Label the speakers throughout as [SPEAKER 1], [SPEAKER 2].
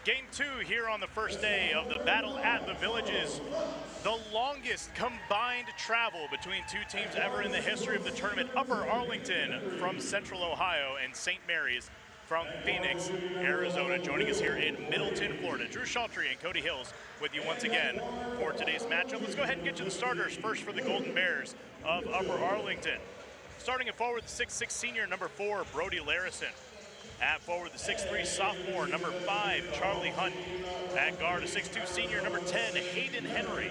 [SPEAKER 1] Game 2 here on the first day of the Battle at the Villages. The longest combined travel between two teams ever in the history of the tournament. Upper Arlington from Central Ohio and St. Mary's from Phoenix, Arizona. Joining us here in Middleton, Florida. Drew Shaltry and Cody Hills with you once again for today's matchup. Let's go ahead and get to the starters. First for the Golden Bears of Upper Arlington. Starting at forward, the 6'6" senior, number 4, Brody Larison. At forward, the 6'3" sophomore, number 5, Charlie Hunt. At guard, a 6'2" senior, number 10, Hayden Henry.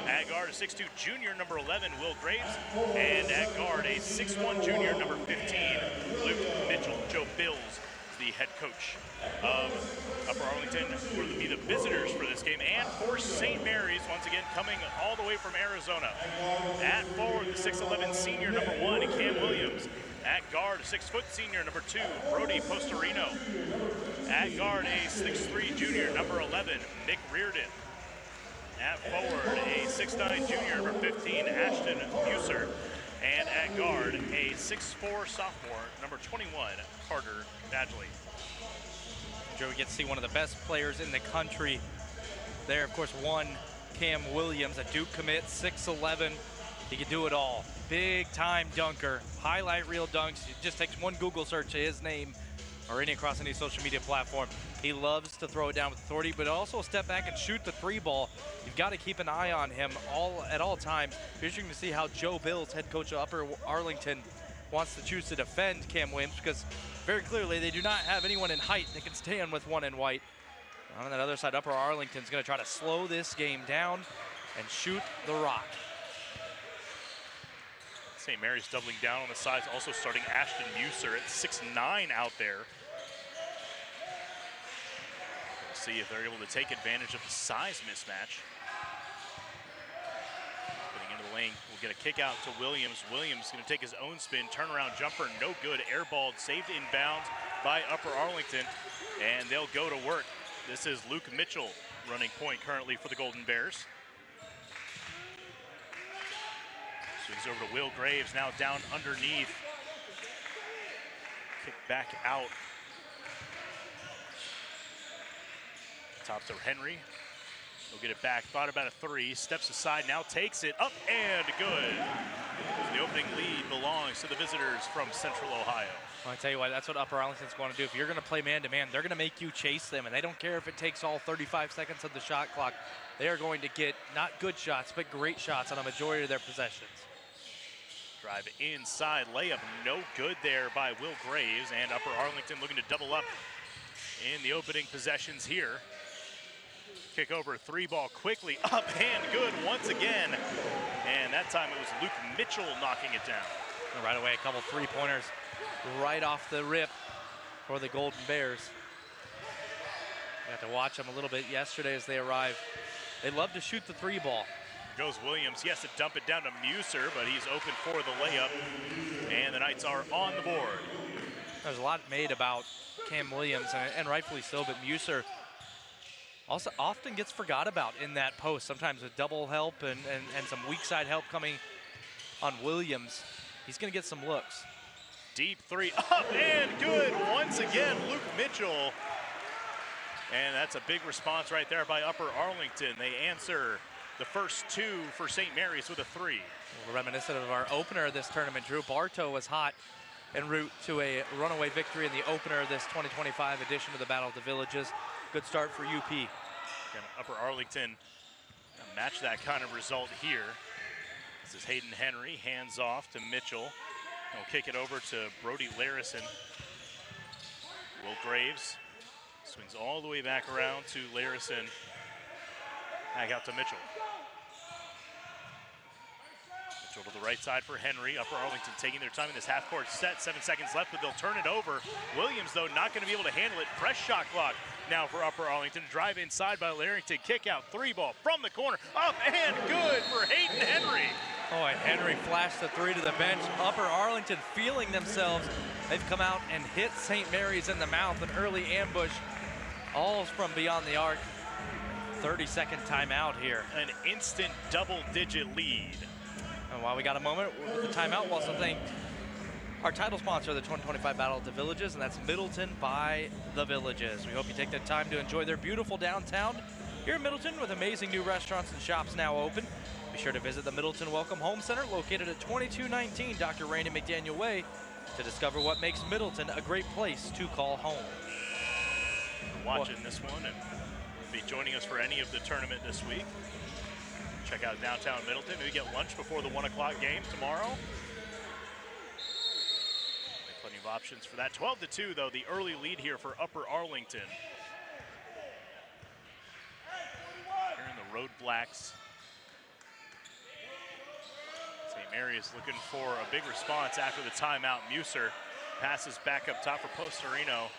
[SPEAKER 1] At guard, a 6'2" junior, number 11, Will Graves. And at guard, a 6'1" junior, number 15, Luke Mitchell. Joe Bills is the head coach of Upper Arlington, will be the visitors for this game. And for St. Mary's, once again, coming all the way from Arizona. At forward, the 6'11" senior, number 1, Cam Williams. At guard, a 6' senior, number 2, Brody Postorino. At guard, a 6'3" junior, number 11, Nick Reardon. At forward, a 6'9" junior, number 15, Ashton Buser. And at guard, a 6'4" sophomore, number 21, Carter Badgley.
[SPEAKER 2] Joe, we get to see one of the best players in the country there. Of course, one, Cam Williams, a Duke commit, 6'11". He can do it all. Big time dunker, highlight reel dunks. It just takes one Google search of his name or across any social media platform. He loves to throw it down with authority, but also step back and shoot the 3 ball. You've got to keep an eye on him at all times. Interesting to see how Joe Bills, head coach of Upper Arlington, wants to choose to defend Cam Williams, because very clearly they do not have anyone in height that can stand with one in white. On that other side, Upper Arlington's going to try to slow this game down and shoot the rock.
[SPEAKER 1] St. Mary's doubling down on the sides, also starting Ashton Buser at 6'9" out there. We'll see if they're able to take advantage of the size mismatch. Getting into the lane, we'll get a kick out to Williams. Williams going to take his own spin, turnaround jumper, no good, airballed, saved inbounds by Upper Arlington, and they'll go to work. This is Luke Mitchell running point currently for the Golden Bears. Swings over to Will Graves, now down underneath. Kick back out. Top to Henry. He'll get it back, thought about a 3, steps aside, now takes it up and good. The opening lead belongs to the visitors from Central Ohio.
[SPEAKER 2] Well, I tell you what, that's what Upper Arlington's going to do. If you're going to play man-to-man, they're going to make you chase them, and they don't care if it takes all 35 seconds of the shot clock. They are going to get not good shots, but great shots on a majority of their possessions.
[SPEAKER 1] Drive inside, layup no good there by Will Graves, and Upper Arlington looking to double up in the opening possessions here. Kick over, 3 ball quickly, up and good once again. And that time it was Luke Mitchell knocking it down.
[SPEAKER 2] And right away, a couple 3-pointers right off the rip for the Golden Bears. Got to watch them a little bit yesterday as they arrived. They love to shoot the 3 ball.
[SPEAKER 1] Goes Williams, he has to dump it down to Buser, but he's open for the layup, and the Knights are on the board.
[SPEAKER 2] There's a lot made about Cam Williams, and rightfully so, but Buser also often gets forgot about in that post. Sometimes with double help and some weak side help coming on Williams, he's going to get some looks.
[SPEAKER 1] Deep 3, up and good once again, Luke Mitchell. And that's a big response right there by Upper Arlington. They answer the first 2 for St. Mary's with a 3.
[SPEAKER 2] We're reminiscent of our opener of this tournament. Drew Bartow was hot en route to a runaway victory in the opener of this 2025 edition of the Battle of the Villages. Good start for UP.
[SPEAKER 1] Again, Upper Arlington match that kind of result here. This is Hayden Henry, hands off to Mitchell. He'll kick it over to Brody Larison. Will Graves swings all the way back around to Larison. Back out to Mitchell. Mitchell to the right side for Henry. Upper Arlington taking their time in this half-court set. 7 seconds left, but they'll turn it over. Williams, though, not going to be able to handle it. Fresh shot clock now for Upper Arlington. Drive inside by Larrington. Kick out, 3 ball from the corner. Up and good for Hayden Henry.
[SPEAKER 2] Oh, and Henry flashed the 3 to the bench. Upper Arlington feeling themselves. They've come out and hit St. Mary's in the mouth. An early ambush, all from beyond the arc. 30-second timeout here.
[SPEAKER 1] An instant double-digit lead.
[SPEAKER 2] And while we got a moment with the timeout, we'll also thank our title sponsor of the 2025 Battle of the Villages, and that's Middleton by the Villages. We hope you take the time to enjoy their beautiful downtown here in Middleton with amazing new restaurants and shops now open. Be sure to visit the Middleton Welcome Home Center located at 2219 Dr. Rainey McDaniel Way to discover what makes Middleton a great place to call home.
[SPEAKER 1] Watching this one and be joining us for any of the tournament this week. Check out downtown Middleton. Maybe get lunch before the 1 o'clock game tomorrow. Plenty of options for that. 12-2 though, the early lead here for Upper Arlington. Here in the Road Blacks. St. Mary's looking for a big response after the timeout. Muser passes back up top for Postorino.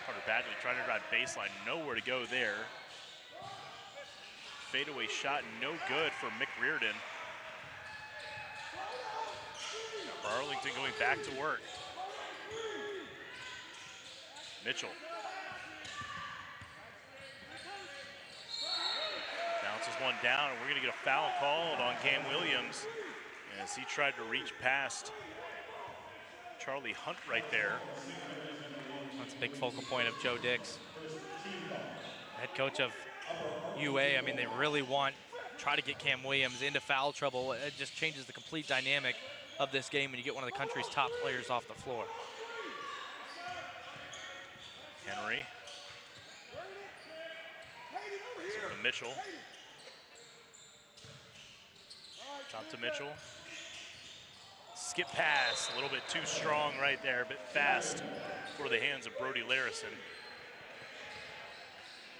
[SPEAKER 1] Carter Badgley trying to drive baseline, nowhere to go there. Fadeaway shot, no good for McReardon. Arlington going back to work. Mitchell. Bounces one down, and we're going to get a foul called on Cam Williams as he tried to reach past Charlie Hunt right there.
[SPEAKER 2] That's a big focal point of Joe Dix, head coach of UA. I mean, they really try to get Cam Williams into foul trouble. It just changes the complete dynamic of this game when you get one of the country's top players off the floor.
[SPEAKER 1] Henry. To Mitchell. Top to Mitchell. Skip pass, a little bit too strong right there, a bit fast for the hands of Brody Larison.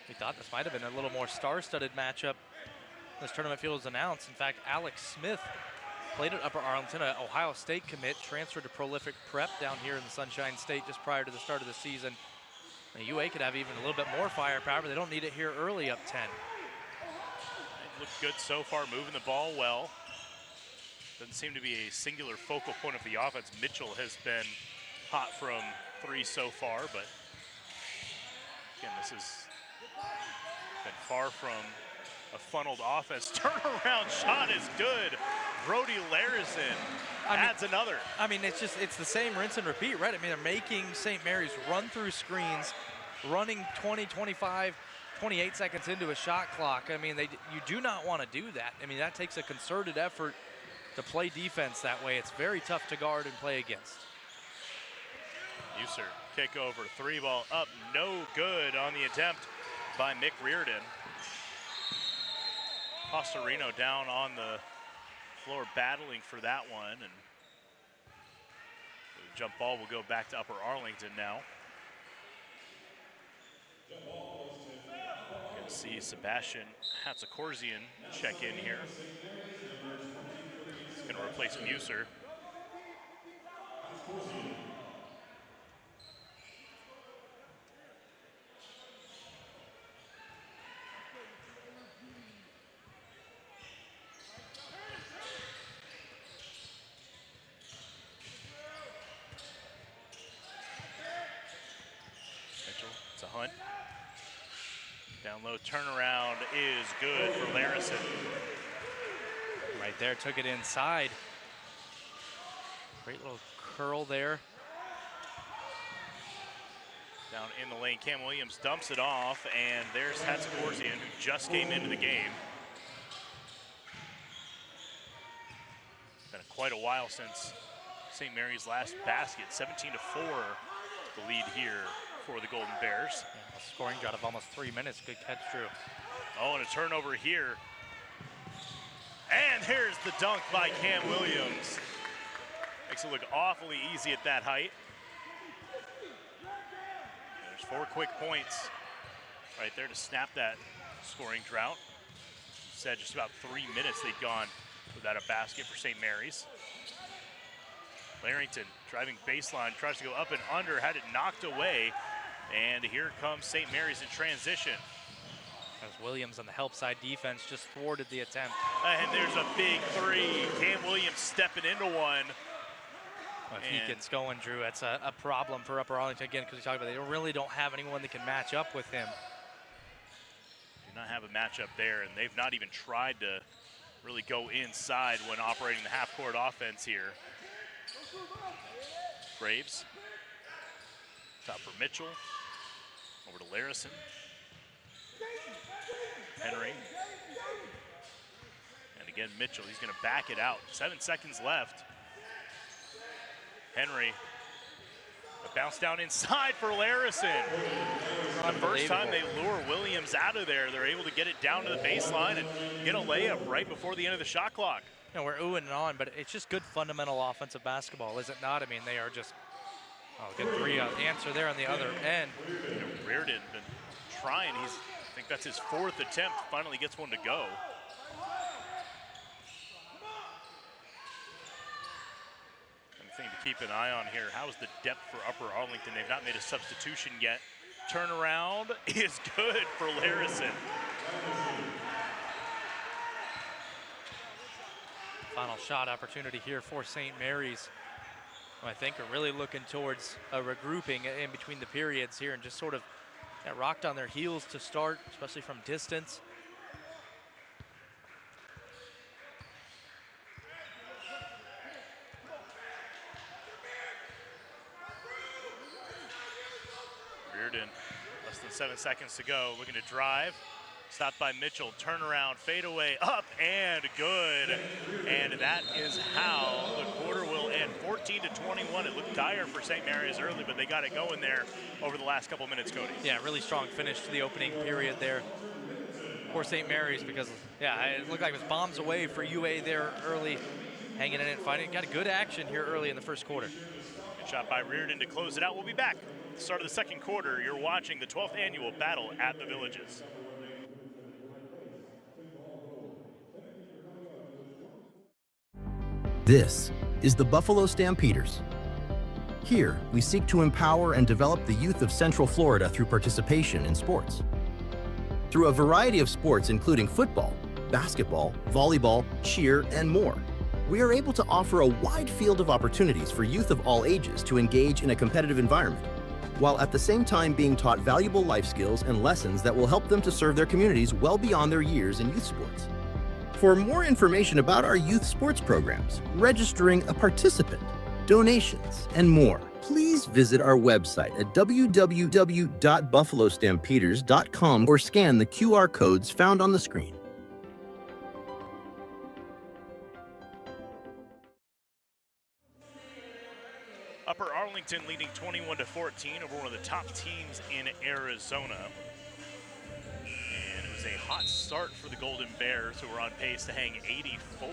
[SPEAKER 2] We thought this might have been a little more star-studded matchup. This tournament field was announced. In fact, Alex Smith played at Upper Arlington, an Ohio State commit, transferred to Prolific Prep down here in the Sunshine State just prior to the start of the season. And UA could have even a little bit more firepower, but they don't need it here early up 10.
[SPEAKER 1] They look good so far, moving the ball well. Doesn't seem to be a singular focal point of the offense. Mitchell has been hot from three so far, but again, this has been far from a funneled offense. Turnaround shot is good. Brody Larison adds another.
[SPEAKER 2] I mean, it's the same rinse and repeat, right? I mean, they're making St. Mary's run through screens, running 20, 25, 28 seconds into a shot clock. I mean, you do not want to do that. I mean, that takes a concerted effort to play defense that way. It's very tough to guard and play against.
[SPEAKER 1] Muser, kick over, three ball up, no good on the attempt by McReardon. Postorino down on the floor battling for that one, and the jump ball will go back to Upper Arlington now. Good to see Sebastian Hatzakorzian check in here. He's going to replace Muser. Hunt. Down low turnaround is good for Larison.
[SPEAKER 2] Right there, took it inside. Great little curl there.
[SPEAKER 1] Down in the lane, Cam Williams dumps it off, and there's Hatzakorzian, who just came into the game. Been quite a while since St. Mary's last basket. 17-4, the lead here for the Golden Bears.
[SPEAKER 2] Yeah, a scoring drought of almost 3 minutes. Good catch, Drew.
[SPEAKER 1] Oh, and a turnover here. And here's the dunk by Cam Williams. Makes it look awfully easy at that height. There's 4 quick points right there to snap that scoring drought. Said just about 3 minutes they'd gone without a basket for St. Mary's. Larrington driving baseline, tries to go up and under, had it knocked away. And here comes St. Mary's in transition.
[SPEAKER 2] As Williams on the help side defense just thwarted the attempt.
[SPEAKER 1] And there's a big three. Cam Williams stepping into one.
[SPEAKER 2] If he gets going, Drew, that's a problem for Upper Arlington again, because we talked about they really don't have anyone that can match up with him.
[SPEAKER 1] Do not have a matchup there, and they've not even tried to really go inside when operating the half-court offense here. Braves. Top for Mitchell. Over to Larison. Henry. And again, Mitchell, he's going to back it out. 7 seconds left. Henry. A bounce down inside for Larison. The first time they lure Williams out of there, they're able to get it down to the baseline and get a layup right before the end of the shot clock.
[SPEAKER 2] You know, we're oohing and on, but it's just good fundamental offensive basketball, is it not? I mean, they are just, good three answer there on the other end.
[SPEAKER 1] Reardon been trying. I think that's his 4th attempt. Finally gets one to go. Thing to keep an eye on here. How's the depth for Upper Arlington? They've not made a substitution yet. Turnaround is good for Larison.
[SPEAKER 2] Final shot opportunity here for St. Mary's, who I think are really looking towards a regrouping in between the periods here and just sort of rocked on their heels to start, especially from distance.
[SPEAKER 1] Reardon, less than 7 seconds to go, looking to drive. Stopped by Mitchell, turnaround, fadeaway, up and good. And that is how the quarter will end. 14-21. It looked dire for St. Mary's early, but they got it going there over the last couple minutes, Cody.
[SPEAKER 2] Yeah, really strong finish to the opening period there for St. Mary's because, it looked like it was bombs away for UA there early, hanging in it, fighting. Got a good action here early in the first quarter.
[SPEAKER 1] Good shot by Reardon to close it out. We'll be back at the start of the second quarter. You're watching the 12th annual Battle at the Villages.
[SPEAKER 3] This is the Buffalo Stampeders. Here, we seek to empower and develop the youth of Central Florida through participation in sports. Through a variety of sports including football, basketball, volleyball, cheer, and more, we are able to offer a wide field of opportunities for youth of all ages to engage in a competitive environment, while at the same time being taught valuable life skills and lessons that will help them to serve their communities well beyond their years in youth sports. For more information about our youth sports programs, registering a participant, donations, and more, please visit our website at www.buffalostampeders.com or scan the QR codes found on the screen.
[SPEAKER 1] Upper Arlington leading 21-14 over one of the top teams in Arizona. And it was a hot start for the Golden Bears, who were on pace to hang 84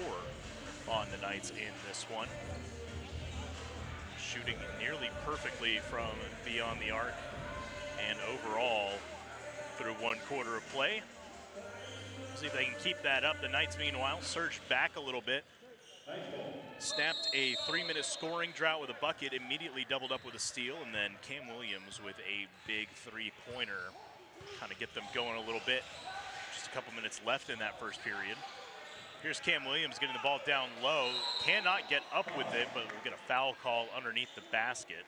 [SPEAKER 1] on the Knights in this one. Shooting nearly perfectly from beyond the arc and overall through one quarter of play. See if they can keep that up. The Knights, meanwhile, surged back a little bit. Snapped a 3-minute scoring drought with a bucket, immediately doubled up with a steal, and then Cam Williams with a big three-pointer. Kind of get them going a little bit. Just a couple minutes left in that first period. Here's Cam Williams getting the ball down low. Cannot get up with it, but we'll get a foul call underneath the basket.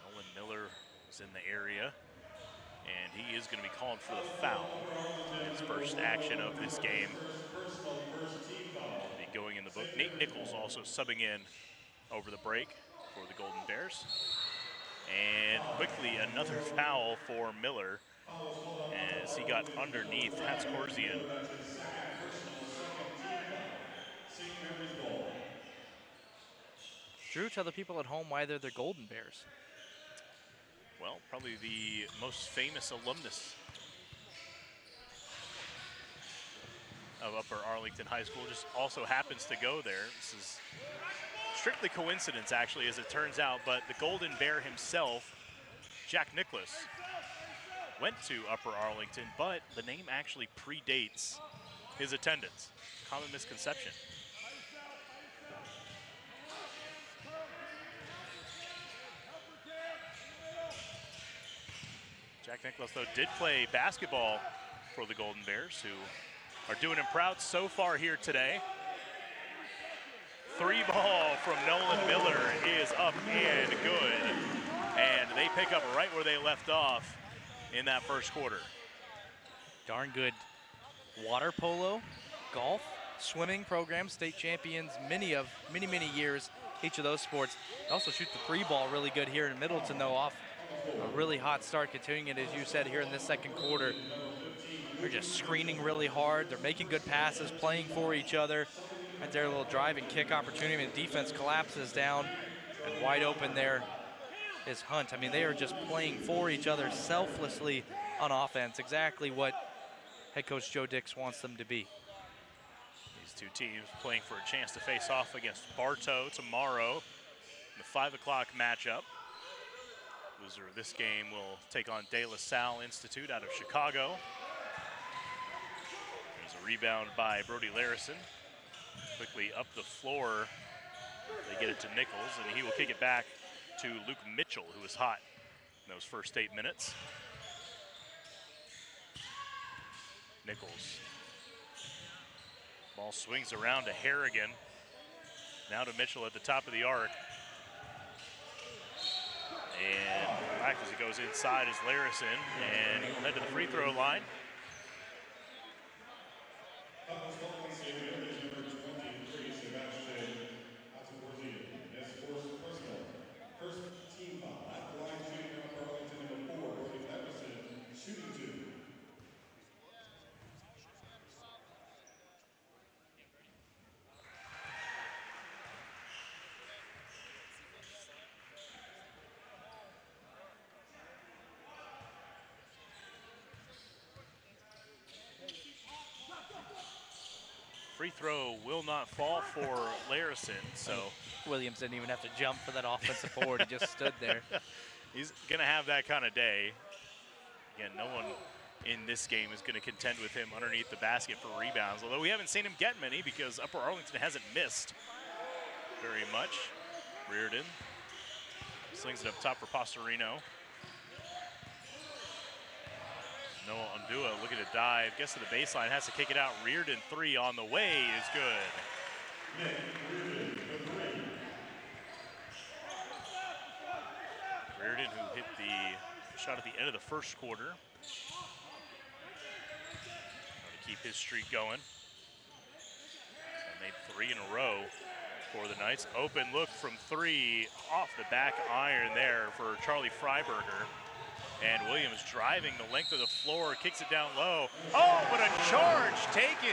[SPEAKER 1] Nolan Miller is in the area, and he is going to be called for the foul. His first action of this game. Be going in the book. Nate Nichols also subbing in over the break for the Golden Bears. And quickly another foul for Miller as he got underneath Hatzkorzian.
[SPEAKER 2] Drew, tell the people at home why they're the Golden Bears.
[SPEAKER 1] Well, probably the most famous alumnus of Upper Arlington High School just also happens to go there. This is strictly coincidence, actually, as it turns out, but the Golden Bear himself, Jack Nicklaus, went to Upper Arlington, but the name actually predates his attendance. Common misconception. Jack Nicklaus, though, did play basketball for the Golden Bears, who are doing him proud so far here today. Three ball from Nolan Miller is up and good. And they pick up right where they left off in that first quarter.
[SPEAKER 2] darn good water polo, golf, swimming programs, state champions, many years, each of those sports. They also shoot the free ball really good here in Middleton, though, off a really hot start, continuing it, as you said, here in this second quarter. They're just screening really hard. They're making good passes, playing for each other. Right there, a little drive and kick opportunity, and the defense collapses down, and wide open there is Hunt. I mean, they are just playing for each other selflessly on offense, exactly what head coach Joe Dix wants them to be.
[SPEAKER 1] These two teams playing for a chance to face off against Bartow tomorrow in the 5 o'clock matchup. Loser of this game will take on De La Salle Institute out of Chicago. There's a rebound by Brody Larison. Quickly up the floor, they get it to Nichols, and he will kick it back to Luke Mitchell, who was hot in those first 8 minutes. Nichols. Ball swings around to Harrigan. Now to Mitchell at the top of the arc. And back as it goes inside is Larison, and he'll head to the free throw line. Free throw will not fall for Larison, so.
[SPEAKER 2] Williams didn't even have to jump for that offensive board. He just stood there.
[SPEAKER 1] He's gonna have that kind of day. Again, no one in this game is gonna contend with him underneath the basket for rebounds, although we haven't seen him get many because Upper Arlington hasn't missed very much. Reardon slings it up top for Pastorino. Noah Undua looking to dive, gets to the baseline, has to kick it out. Reardon, 3 on the way is good. Reardon, who hit the shot at the end of the first quarter. Trying to keep his streak going. And made 3 in a row for the Knights. Open look from 3 off the back iron there for Charlie Freiberger. And Williams driving the length of the floor, kicks it down low. Oh, but a charge taken.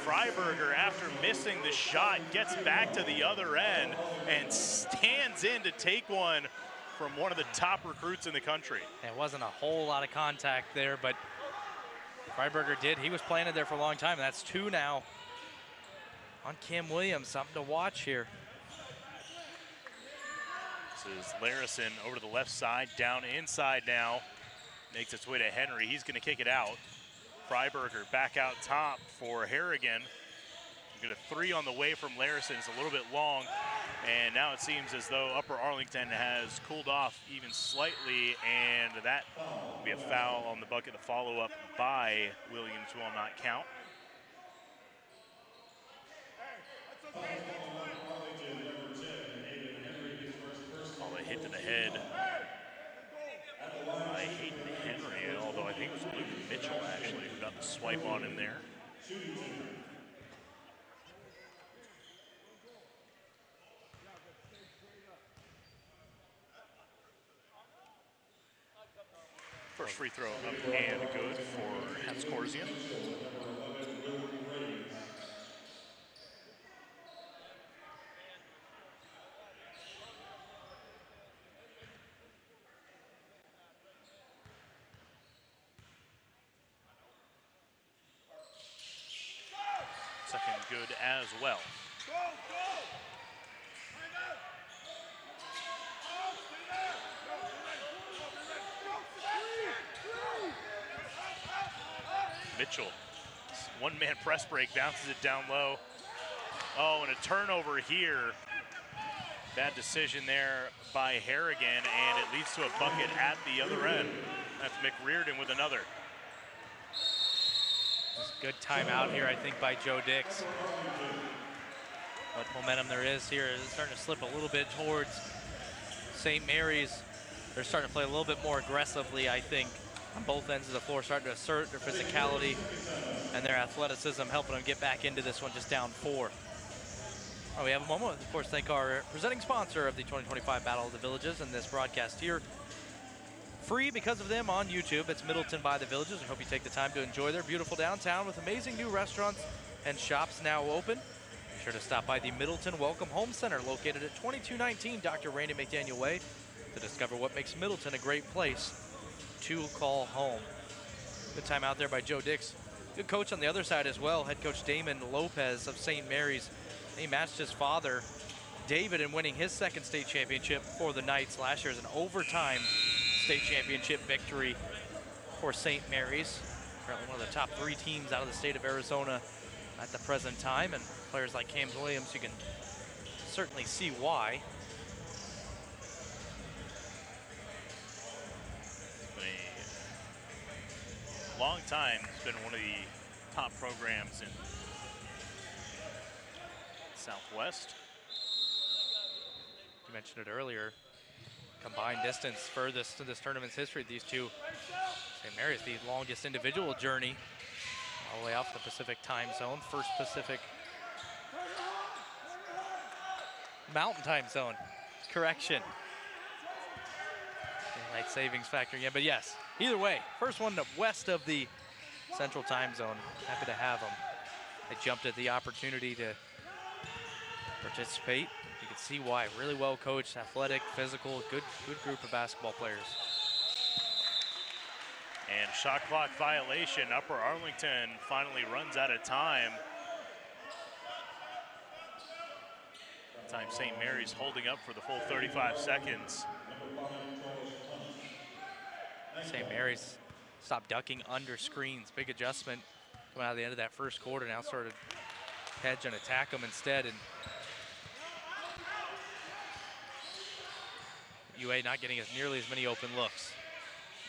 [SPEAKER 1] Freiberger, after missing the shot, gets back to the other end and stands in to take one from one of the top recruits in the country.
[SPEAKER 2] It wasn't a whole lot of contact there, but Freiberger did. He was planted there for a long time, and that's 2 now on Cam Williams. Something to watch here.
[SPEAKER 1] This is Larison over to the left side, down inside now. Makes its way to Henry. He's going to kick it out. Freiberger back out top for Harrigan. Get a 3 on the way from Larison. It's a little bit long. And now it seems as though Upper Arlington has cooled off even slightly. And that will be a foul on the bucket. The follow-up by Williams will not count. Hit to the head by Hayden Henry, although I think it was Luke Mitchell actually who got the swipe on him there. First free throw up and good for Hanskorzian. Second good as well. Mitchell, one-man press break, bounces it down low. Oh, and a turnover here. Bad decision there by Harrigan, and it leads to a bucket at the other end. That's McReardon with another.
[SPEAKER 2] Good timeout here, I think, by Joe Dix. What momentum there is here is starting to slip a little bit towards St. Mary's. they're starting to play a little bit more aggressively, I think, on both ends of the floor, starting to assert their physicality and their athleticism, helping them get back into this one just down 4. Oh, we have a moment, of course, thank our presenting sponsor of the 2025 Battle of the Villages and this broadcast here. Free because of them on YouTube. It's Middleton by the Villages. I hope you take the time to enjoy their beautiful downtown with amazing new restaurants and shops now open. Be sure to stop by the Middleton Welcome Home Center located at 2219 Dr. Randy McDaniel Way to discover what makes Middleton a great place to call home. Good time out there by Joe Dix. Good coach on the other side as well. Head coach Damon Lopez of St. Mary's. He matched his father, David, in winning his second state championship for the Knights last year as an overtime state championship victory for St. Mary's. Currently one of the top 3 teams out of the state of Arizona at the present time, and players like Cam Williams, you can certainly see why.
[SPEAKER 1] It's been a long time. It's been one of the top programs in Southwest.
[SPEAKER 2] You mentioned it earlier. Combined distance furthest in this tournament's history. These two, St. Mary's, the longest individual journey all the way off the Pacific time zone. First Pacific Mountain time zone. Correction. Daylight savings factoring in, but yes, either way, first one west of the Central time zone. Happy to have them. They jumped at the opportunity to participate. You can see why. Really well coached, athletic, physical, good group of basketball players.
[SPEAKER 1] And shot clock violation. Upper Arlington finally runs out of time. Time St. Mary's holding up for the full 35 seconds.
[SPEAKER 2] St. Mary's stopped ducking under screens. Big adjustment coming out of the end of that first quarter. Now started hedge and attack them instead. And UA not getting nearly as many open looks.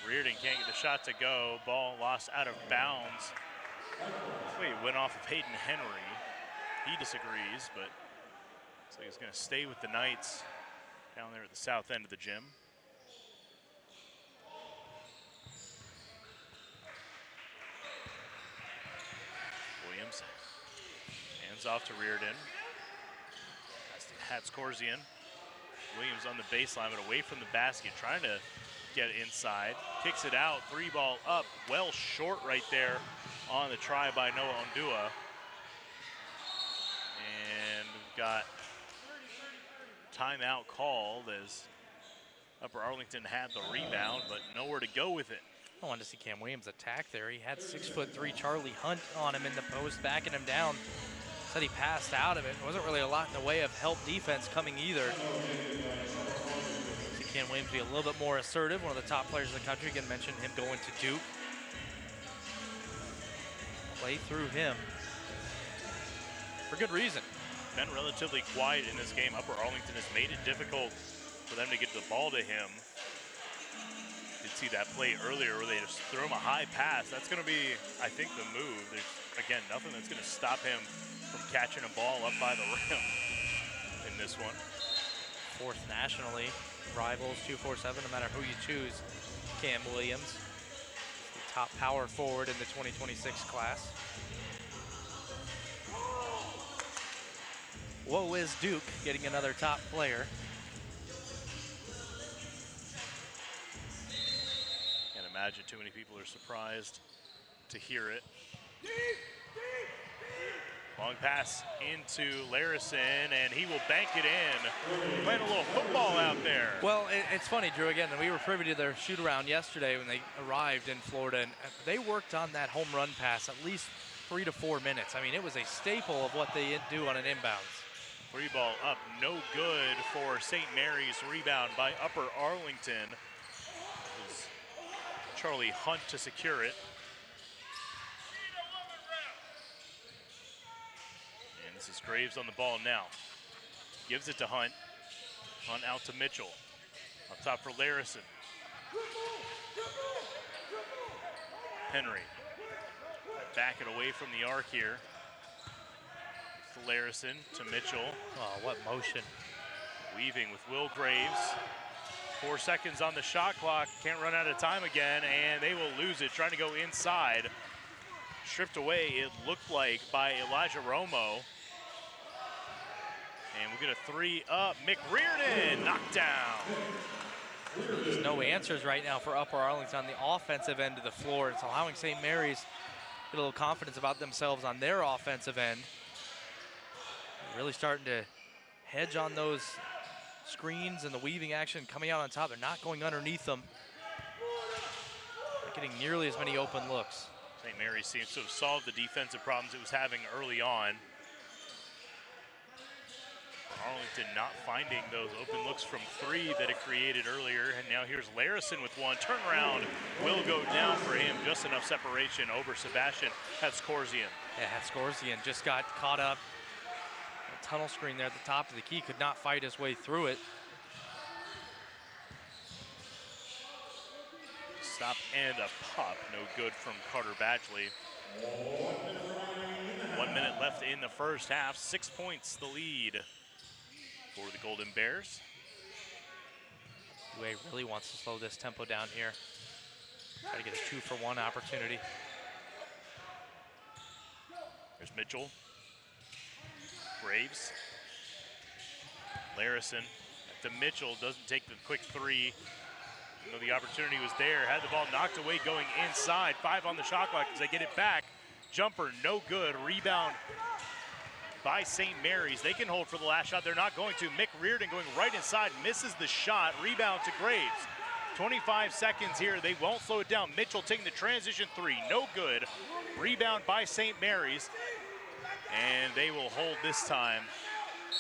[SPEAKER 1] Reardon can't get the shot to go. Ball lost out of bounds. Wait, went off of Hayden Henry. He disagrees, but looks like he's going to stay with the Knights down there at the south end of the gym. Williams hands off to Reardon. Hats Corsian. Williams on the baseline, but away from the basket, trying to get inside. Kicks it out, 3-ball up, well short right there on the try by Noah Ondua. And we've got timeout called as Upper Arlington had the rebound, but nowhere to go with it.
[SPEAKER 2] I wanted to see Cam Williams attack there. He had 6'3" Charlie Hunt on him in the post, backing him down. Said he passed out of it. There wasn't really a lot in the way of help defense coming either. See Cam Williams be a little bit more assertive, one of the top players in the country. Again, mentioned him going to Duke. Play through him for good reason.
[SPEAKER 1] Been relatively quiet in this game. Upper Arlington has made it difficult for them to get the ball to him. Did see that play earlier where they just throw him a high pass. That's going to be, I think, the move. There's, again, nothing that's going to stop him from catching a ball up by the rim in this one.
[SPEAKER 2] 4th nationally. Rivals 247, no matter who you choose. Cam Williams, the top power forward in the 2026 class. Woe is Duke getting another top player.
[SPEAKER 1] Can't imagine too many people are surprised to hear it. Long pass into Larison, and he will bank it in. Playing a little football out there.
[SPEAKER 2] Well, it's funny, Drew, again, we were privy to their shoot-around yesterday when they arrived in Florida, and they worked on that home run pass at least 3 to 4 minutes. I mean, it was a staple of what they do on an inbounds.
[SPEAKER 1] 3-ball up, no good for St. Mary's. Rebound by Upper Arlington. It was Charlie Hunt to secure it. And this is Graves on the ball now. Gives it to Hunt. Hunt out to Mitchell. Up top for Larison. Henry. Back it away from the arc here. To Larison, to Mitchell.
[SPEAKER 2] Oh, what motion.
[SPEAKER 1] Weaving with Will Graves. 4 seconds on the shot clock. Can't run out of time again, and they will lose it. Trying to go inside. Stripped away, it looked like, by Elijah Romo. And we'll get a 3 up. McReardon knocked down.
[SPEAKER 2] There's no answers right now for Upper Arlington on the offensive end of the floor. It's allowing St. Mary's get a little confidence about themselves on their offensive end. Really starting to hedge on those screens and the weaving action coming out on top. They're not going underneath them. Not getting nearly as many open looks.
[SPEAKER 1] St. Mary's seems to have solved the defensive problems it was having early on. Arlington not finding those open looks from 3 that it created earlier. And now here's Larison with one. Turnaround will go down for him. Just enough separation over Sebastian Hatskorzian.
[SPEAKER 2] Yeah, Hatskorzian just got caught up. A tunnel screen there at the top of the key. Could not fight his way through it.
[SPEAKER 1] Stop and a pop. No good from Carter Badgley. 1 minute left in the first half. 6 points the lead for the Golden Bears.
[SPEAKER 2] UA really wants to slow this tempo down here. Try to get a 2-for-1 opportunity.
[SPEAKER 1] There's Mitchell. Graves. Larison to Mitchell, doesn't take the quick 3. You know, the opportunity was there, had the ball knocked away going inside. 5 on the shot clock as they get it back. Jumper, no good. Rebound by St. Mary's. They can hold for the last shot. They're not going to. McReardon going right inside, misses the shot. Rebound to Graves. 25 seconds here. They won't slow it down. Mitchell taking the transition 3, no good. Rebound by St. Mary's. And they will hold this time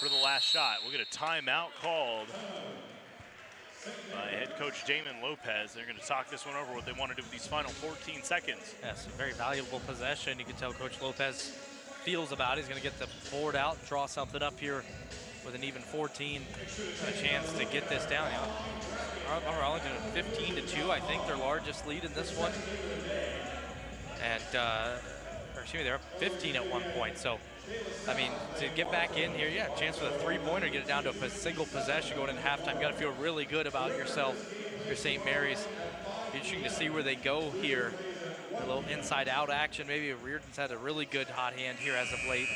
[SPEAKER 1] for the last shot. We'll get a timeout called by head coach Damon Lopez. They're going to talk this one over, what they want to do with these final 14 seconds.
[SPEAKER 2] Yes, a very valuable possession. You can tell Coach Lopez feels about it. He's going to get the board out and draw something up here with an even 14. A chance to get this down. Upper Arlington 15-2, I think, their largest lead in this one. And, or excuse me, they're up 15 at one point. So, I mean, to get back in here, yeah, chance for the 3-pointer, get it down to a single possession going into halftime. You got to feel really good about yourself, your St. Mary's. Be interesting to see where they go here. A little inside-out action. Maybe Reardon's had a really good hot hand here as of late.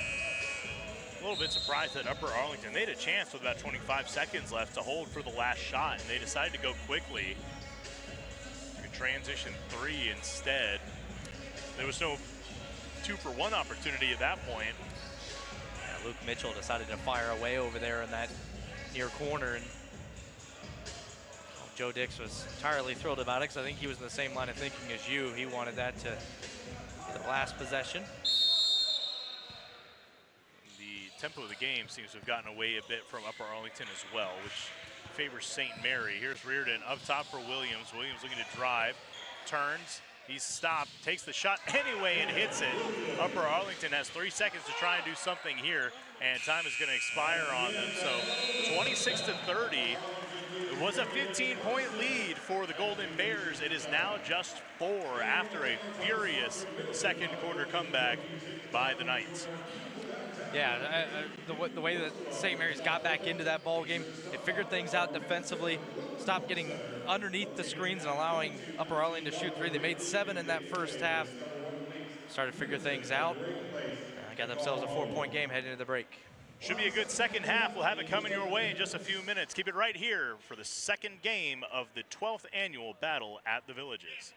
[SPEAKER 1] A little bit surprised that Upper Arlington, they had a chance with about 25 seconds left to hold for the last shot, and they decided to go quickly. Transition 3 instead. There was no 2-for-1 opportunity at that point.
[SPEAKER 2] Yeah, Luke Mitchell decided to fire away over there in that near corner, and Joe Dix was entirely thrilled about it because I think he was in the same line of thinking as you. He wanted that to be the last possession.
[SPEAKER 1] The tempo of the game seems to have gotten away a bit from Upper Arlington as well, which favors St. Mary. Here's Reardon up top for Williams. Williams looking to drive, turns, he's stopped, takes the shot anyway and hits it. Upper Arlington has 3 seconds to try and do something here, and time is going to expire on them. So 26-30. It was a 15-point lead for the Golden Bears. It is now just 4 after a furious second quarter comeback by the Knights.
[SPEAKER 2] Yeah, the way that St. Mary's got back into that ball game, it figured things out defensively, stopped getting underneath the screens and allowing Upper Arlington to shoot 3. They made 7 in that first half. Started to figure things out. Got themselves a 4-point game heading into the break.
[SPEAKER 1] Should be a good second half. We'll have it coming your way in just a few minutes. Keep it right here for the second game of the 12th annual Battle at the Villages.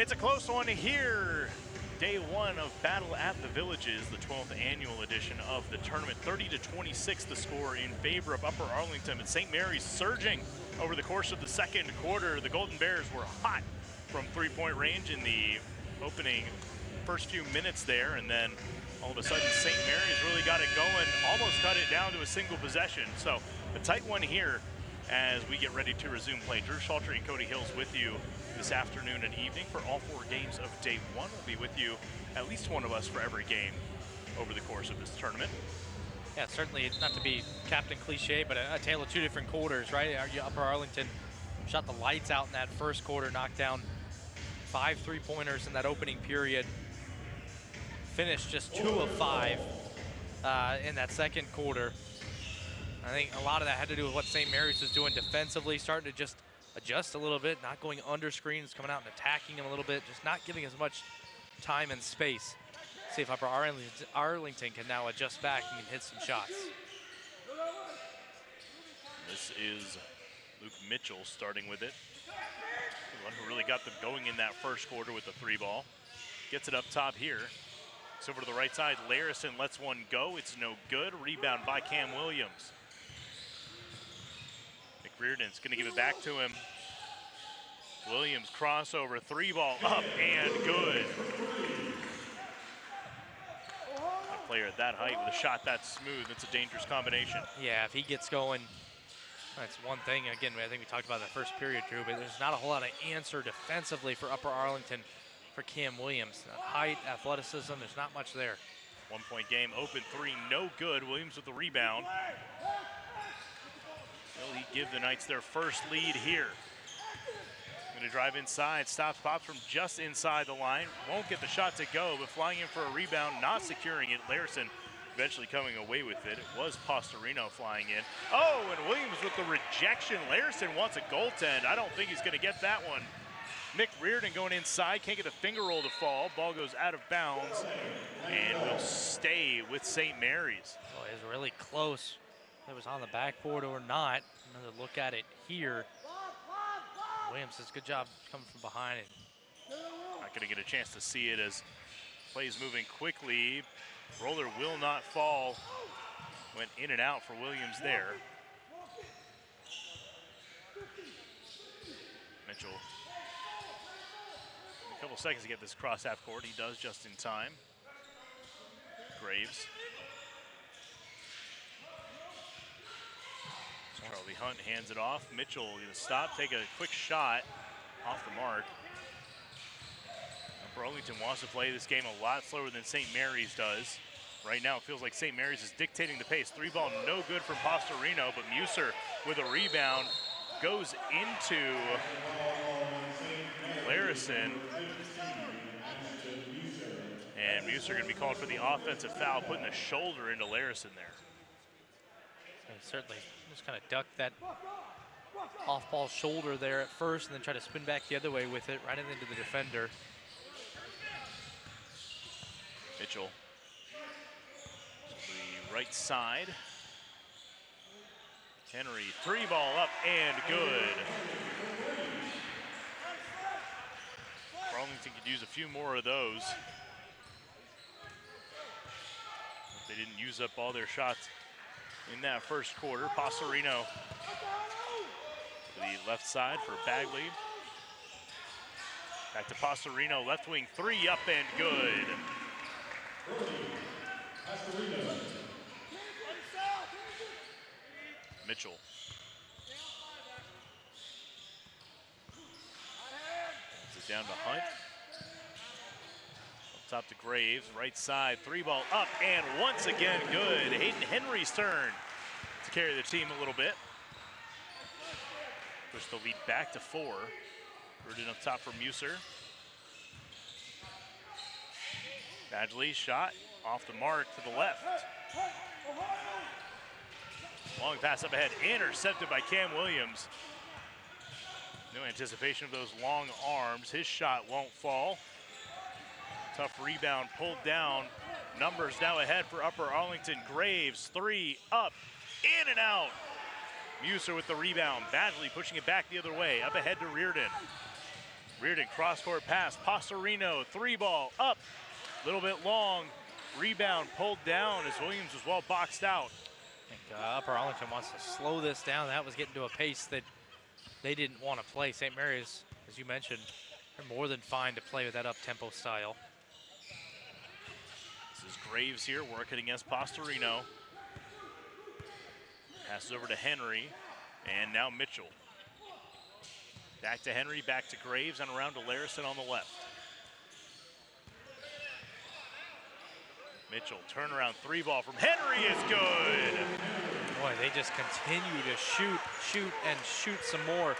[SPEAKER 1] It's a close one here. Day one of Battle at the Villages, the 12th annual edition of the tournament. 30-26 the score in favor of Upper Arlington, and St. Mary's surging over the course of the second quarter. The Golden Bears were hot from three-point range in the opening first few minutes there, and then all of a sudden St. Mary's really got it going, almost cut it down to a single possession. So a tight one here as we get ready to resume play. Drew Schulter and Cody Hills with you this afternoon and evening for all four games of day one. We'll be with you, at least one of us, for every game over the course of this tournament.
[SPEAKER 2] Yeah, certainly not to be Captain Cliche, but a tale of two different quarters, right? Upper Arlington shot the lights out in that first quarter, knocked down 5 3-pointers in that opening period. Finished just 2 of 5 in that second quarter. I think a lot of that had to do with what St. Mary's was doing defensively, starting to just adjust a little bit, not going under screens, coming out and attacking them a little bit, just not giving as much time and space. See if Upper Arlington can now adjust back and hit some shots.
[SPEAKER 1] This is Luke Mitchell starting with it. The one who really got them going in that first quarter with the 3-ball. Gets it up top here. It's over to the right side. Larison lets one go. It's no good. Rebound by Cam Williams. McReardon's going to give it back to him. Williams crossover, 3-ball up and good. A player at that height with a shot that smooth, it's a dangerous combination.
[SPEAKER 2] Yeah, if he gets going, that's one thing. Again, I think we talked about that first period, Drew, but there's not a whole lot of answer defensively for Upper Arlington for Cam Williams. Height, athleticism, there's not much there.
[SPEAKER 1] 1-point game, open 3, no good. Williams with the rebound. Will he give the Knights their first lead here? Going to drive inside, stops, pops from just inside the line. Won't get the shot to go, but flying in for a rebound, not securing it. Larison eventually coming away with it. It was Pastorino flying in. Oh, and Williams with the rejection. Larison wants a goaltend. I don't think he's going to get that one. Nick Reardon going inside, can't get the finger roll to fall. Ball goes out of bounds and will stay with St. Mary's.
[SPEAKER 2] Oh, it was really close. It was on the backboard or not. Another look at it here. Williams does a good job coming from behind it.
[SPEAKER 1] Not going to get a chance to see it as plays moving quickly. Roller will not fall. Went in and out for Williams there. Mitchell. A couple seconds to get this cross half court. He does just in time. Graves. Charlie Hunt hands it off. Mitchell going to stop, take a quick shot off the mark. Arlington wants to play this game a lot slower than St. Mary's does. Right now it feels like St. Mary's is dictating the pace. 3-ball no good from Pastorino, but Muser with a rebound goes into Larison. And Muser going to be called for the offensive foul, putting the shoulder into Larison there.
[SPEAKER 2] Certainly just kind of ducked that off-ball shoulder there at first and then try to spin back the other way with it, right into the defender.
[SPEAKER 1] Mitchell to the right side. Henry, 3-ball up and good. Arlington could use a few more of those. They didn't use up all their shots in that first quarter. Pastorino to the left side for Bagley. Back to Pastorino, left wing 3 up and good. Mitchell. It's down to Hunt. Top to Graves, right side, 3-ball up, and once again good. Hayden Henry's turn to carry the team a little bit. Push the lead back to 4. Rooted up top for Muser. Badgley shot off the mark to the left. Long pass up ahead, intercepted by Cam Williams. No anticipation of those long arms. His shot won't fall. Tough rebound pulled down. Numbers now ahead for Upper Arlington. Graves, 3 up, in and out. Muser with the rebound. Badgley pushing it back the other way. Up ahead to Reardon. Reardon cross-court pass, Pastorino, 3-ball, up, a little bit long, rebound pulled down as Williams was well boxed out.
[SPEAKER 2] I think Upper Arlington wants to slow this down. That was getting to a pace that they didn't want to play. St. Mary's, as you mentioned, they're more than fine to play with that up-tempo style.
[SPEAKER 1] This is Graves here working against Pastorino. Passes over to Henry, and now Mitchell. Back to Henry, back to Graves, and around to Larison on the left. Mitchell, turnaround 3-ball from Henry is good.
[SPEAKER 2] Boy, they just continue to shoot, and shoot some more.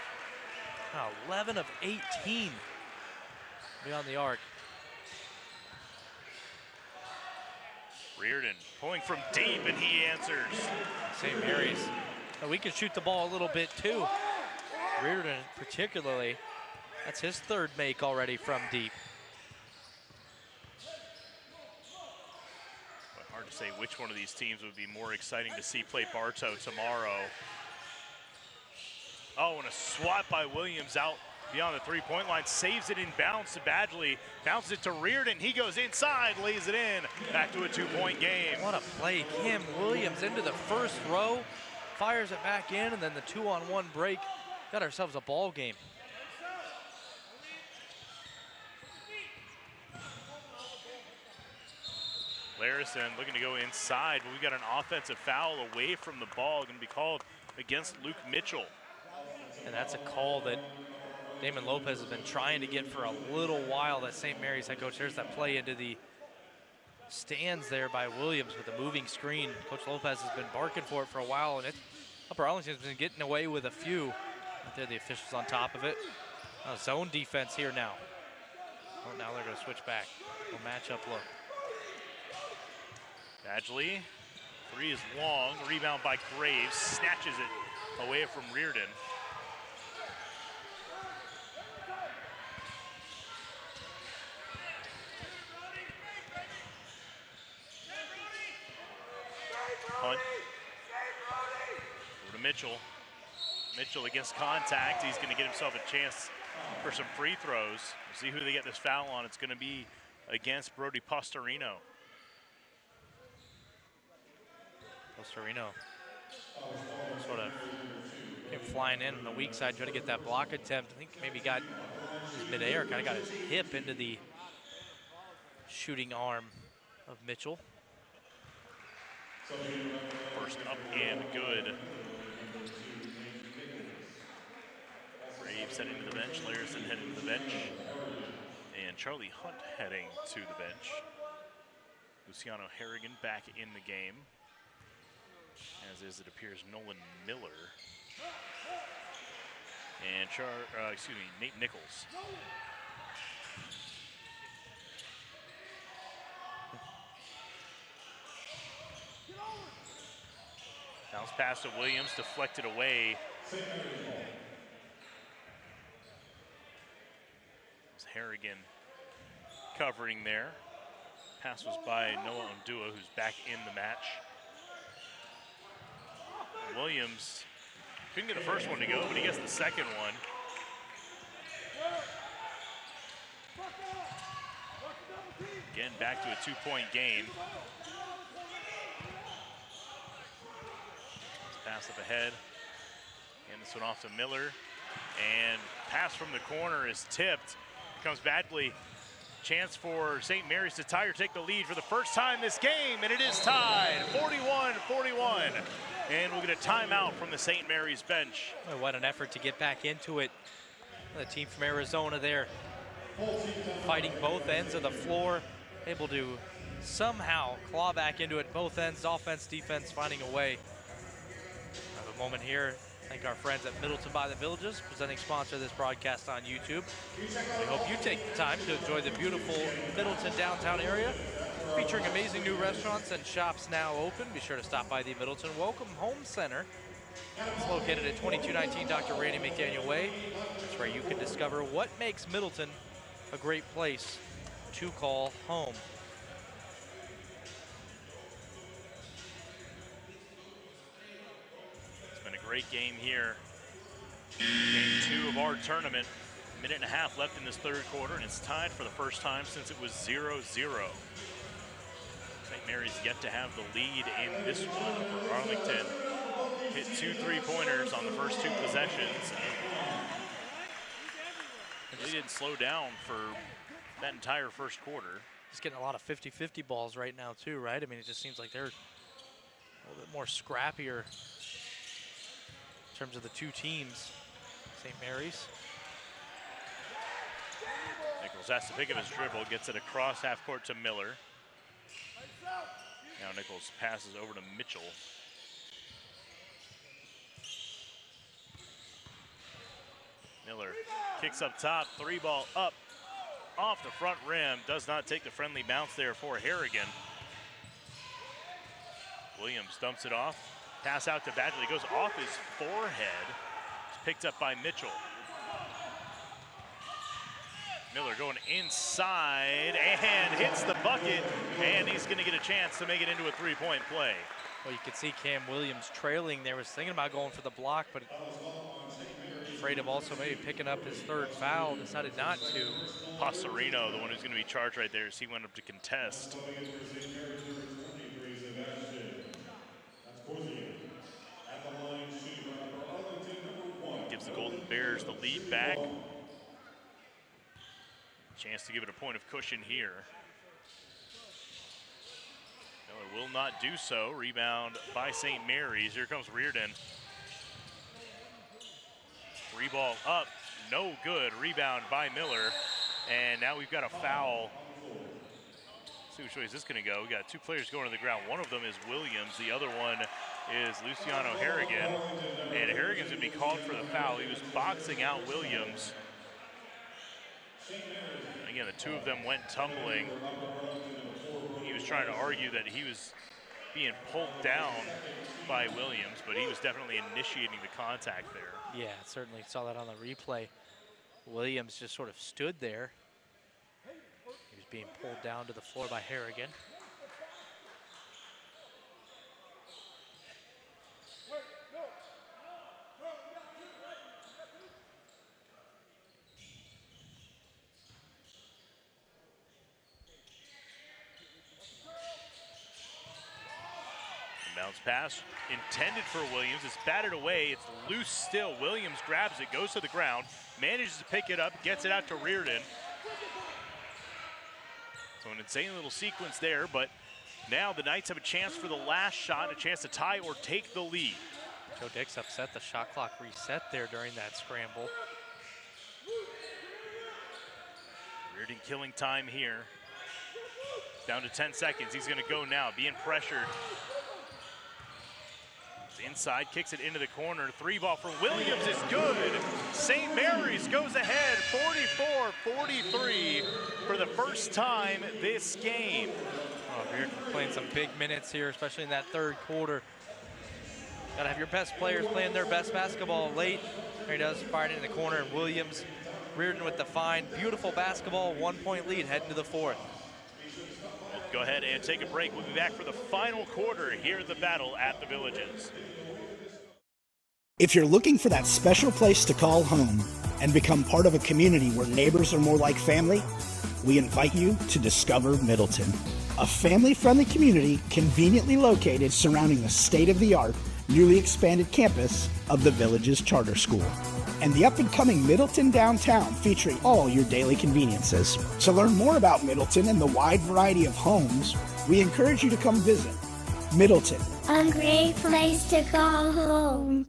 [SPEAKER 2] 11 of 18 beyond the arc.
[SPEAKER 1] Reardon pulling from deep, and he answers.
[SPEAKER 2] St. Mary's. We can shoot the ball a little bit too. Reardon particularly, that's his third make already from deep.
[SPEAKER 1] But hard to say which one of these teams would be more exciting to see play Bartow tomorrow. Oh, and a swat by Williams out beyond the three-point line, saves it in bounds to Badgley, bounces it to Reardon, he goes inside, lays it in, back to a 2-point game.
[SPEAKER 2] What a play, Kim Williams into the first row, fires it back in, and then the 2-on-1 break. Got ourselves a ball game.
[SPEAKER 1] Larison looking to go inside, but we got an offensive foul away from the ball, going to be called against Luke Mitchell.
[SPEAKER 2] And that's a call that Damon Lopez has been trying to get for a little while. That St. Mary's head coach, there's that play into the stands there by Williams with the moving screen. Coach Lopez has been barking for it for a while, and Upper Arlington's been getting away with a few. But they're the officials on top of it. Zone defense here now. Oh, now they're going to switch back. A matchup look.
[SPEAKER 1] Badgley, 3 is long, rebound by Graves, snatches it away from Reardon. Punt. Over to Mitchell. Mitchell against contact. He's going to get himself a chance for some free throws. We'll see who they get this foul on. It's going to be against Brody Pastorino.
[SPEAKER 2] Pastorino sort of came flying in on the weak side, trying to get that block attempt. I think maybe got his midair, kind of got his hip into the shooting arm of Mitchell.
[SPEAKER 1] First up and good. Graves heading to the bench, Larison heading to the bench, and Charlie Hunt heading to the bench. Luciano Harrigan back in the game, as is, it appears, Nolan Miller. And Nate Nichols. Bounce pass to Williams, deflected away. Harrigan covering there. Pass was by Noah Undua, who's back in the match. Williams couldn't get the first one to go, but he gets the second one. Again, back to a 2-point game. Pass up ahead. And this one off to Miller. And pass from the corner is tipped. Comes Badgley. Chance for St. Mary's to tie or take the lead for the first time this game, and it is tied, 41-41. And we'll get a timeout from the St. Mary's bench.
[SPEAKER 2] Oh, what an effort to get back into it. The team from Arizona there, fighting both ends of the floor, able to somehow claw back into it, both ends, offense, defense, finding a way. Have a moment here. Thank our friends at Middleton by the Villages, presenting sponsor of this broadcast on YouTube. We hope you take the time to enjoy the beautiful Middleton downtown area, featuring amazing new restaurants and shops now open. Be sure to stop by the Middleton Welcome Home Center. It's located at 2219 Dr. Randy McDaniel Way. That's where you can discover what makes Middleton a great place to call home.
[SPEAKER 1] Great game here. Game 2 of our tournament. Minute and a half left in this third quarter, and it's tied for the first time since it was 0-0. St. Mary's yet to have the lead in this one. For Arlington hit 2 3-pointers on the first 2 possessions. They didn't slow down for that entire first quarter.
[SPEAKER 2] Just getting a lot of 50-50 balls right now too, right? I mean, it just seems like they're a little bit more scrappier in terms of the two teams. St. Mary's.
[SPEAKER 1] Nichols has to pick up his dribble, gets it across half court to Miller. Now Nichols passes over to Mitchell. Miller kicks up top, 3-ball up, off the front rim. Does not take the friendly bounce there for Harrigan. Williams dumps it off. Pass out to Badgley, goes off his forehead. It's picked up by Mitchell. Miller going inside and hits the bucket, and he's going to get a chance to make it into a 3-point play.
[SPEAKER 2] Well, you could see Cam Williams trailing there, was thinking about going for the block, but afraid of also maybe picking up his third foul, decided not to.
[SPEAKER 1] Passerino, the one who's going to be charged right there, as he went up to contest. Gives the Golden Bears the lead back. Chance to give it a point of cushion here. Miller will not do so. Rebound by St. Mary's. Here comes Reardon. 3-ball up, no good. Rebound by Miller. And now we've got a foul. Let's see which way is this going to go. We got 2 players going to the ground. One of them is Williams. The other one is Luciano Harrigan. And Harrigan's going to be called for the foul. He was boxing out Williams. Again, the 2 of them went tumbling. He was trying to argue that he was being pulled down by Williams, but he was definitely initiating the contact there.
[SPEAKER 2] Yeah, certainly saw that on the replay. Williams just sort of stood there. He was being pulled down to the floor by Harrigan.
[SPEAKER 1] Bounce pass intended for Williams. It's batted away. It's loose still. Williams grabs it, goes to the ground, manages to pick it up, gets it out to Reardon. So an insane little sequence there, but now the Knights have a chance for the last shot, a chance to tie or take the lead.
[SPEAKER 2] Joe Dix upset the shot clock reset there during that scramble.
[SPEAKER 1] Reardon killing time here. Down to 10 seconds. He's going to go now, being pressured. Inside, kicks it into the corner. 3-ball from Williams is good. St. Mary's goes ahead, 44-43 for the first time this game.
[SPEAKER 2] Oh, you're playing some big minutes here, especially in that third quarter. Gotta have your best players playing their best basketball late. There he does, fired it in the corner, and Williams, Reardon with the find. Beautiful basketball, 1-point lead heading to the fourth.
[SPEAKER 1] We'll go ahead and take a break. We'll be back for the final quarter here at the Battle at the Villages.
[SPEAKER 4] If you're looking for that special place to call home and become part of a community where neighbors are more like family, we invite you to discover Middleton, a family-friendly community conveniently located surrounding the state-of-the-art, newly expanded campus of the Villages Charter School, and the up-and-coming Middleton downtown featuring all your daily conveniences. To learn more about Middleton and the wide variety of homes, we encourage you to come visit Middleton,
[SPEAKER 5] a great place to call home.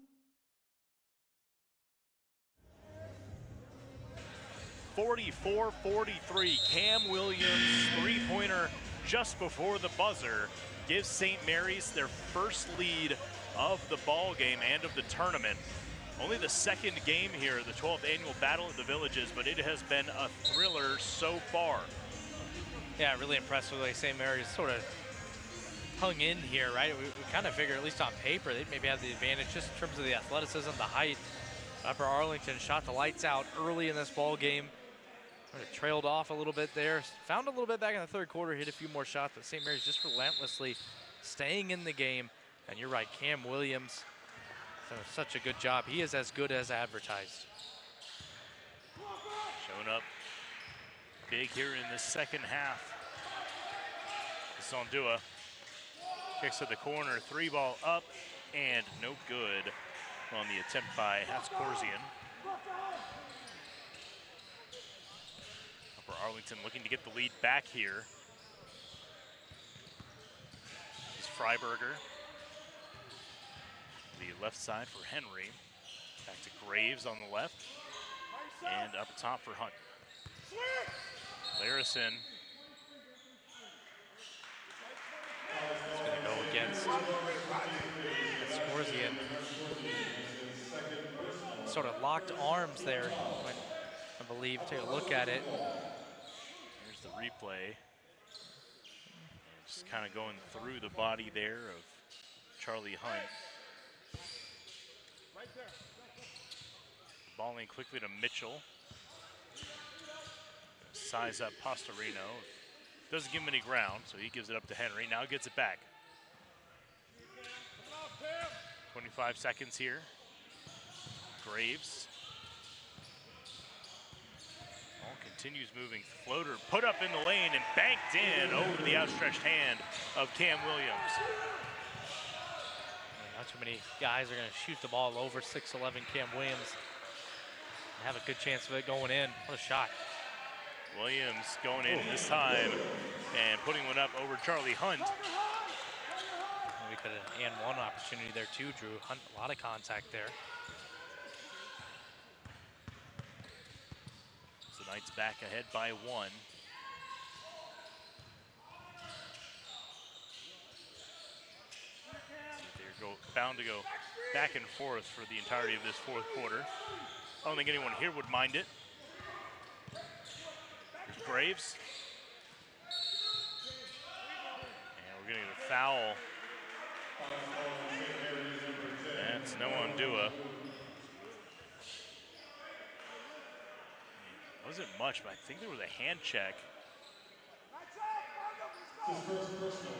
[SPEAKER 1] 44-43, Cam Williams' 3-pointer just before the buzzer gives St. Mary's their first lead of the ball game and of the tournament. Only the second game here, the 12th annual Battle at the Villages, but it has been a thriller so far.
[SPEAKER 2] Yeah, really impressed with the way St. Mary's sort of hung in here, right? We kind of figure, at least on paper, they'd maybe have the advantage just in terms of the athleticism, the height. Upper Arlington shot the lights out early in this ball game. Sort of trailed off a little bit there. Found a little bit back in the third quarter, hit a few more shots, but St. Mary's just relentlessly staying in the game. And you're right, Cam Williams does such a good job. He is as good as advertised.
[SPEAKER 1] Coming up big here in the second half. Sondua kicks to the corner, 3-ball up, and no good on the attempt by Hatzkorzian. Upper Arlington looking to get the lead back here. This is Freiberger. The left side for Henry. Back to Graves on the left. And up top for Hunt. Larison.
[SPEAKER 2] He's going to go against Scorzian. Sort of locked arms there, when, I believe. Take a look at it.
[SPEAKER 1] Here's the replay. Just kind of going through the body there of Charlie Hunt. Balling quickly to Mitchell. Size up Pastorino. Doesn't give him any ground, so he gives it up to Henry. Now gets it back. 25 seconds here. Graves. Ball continues moving. Floater put up in the lane and banked in over the outstretched hand of Cam Williams.
[SPEAKER 2] Not too many guys are going to shoot the ball over 6'11" Cam Williams. Have a good chance of it going in. What a shot.
[SPEAKER 1] Williams going in this time and putting one up over Charlie Hunt.
[SPEAKER 2] We could have and one opportunity there too, Drew. Hunt, a lot of contact there.
[SPEAKER 1] So Knights back ahead by 1. They're bound to go back and forth for the entirety of this fourth quarter. I don't think anyone here would mind it. Here's Graves. And we're going to get a foul. That's no Ondua. Wasn't much, but I think there was a hand check.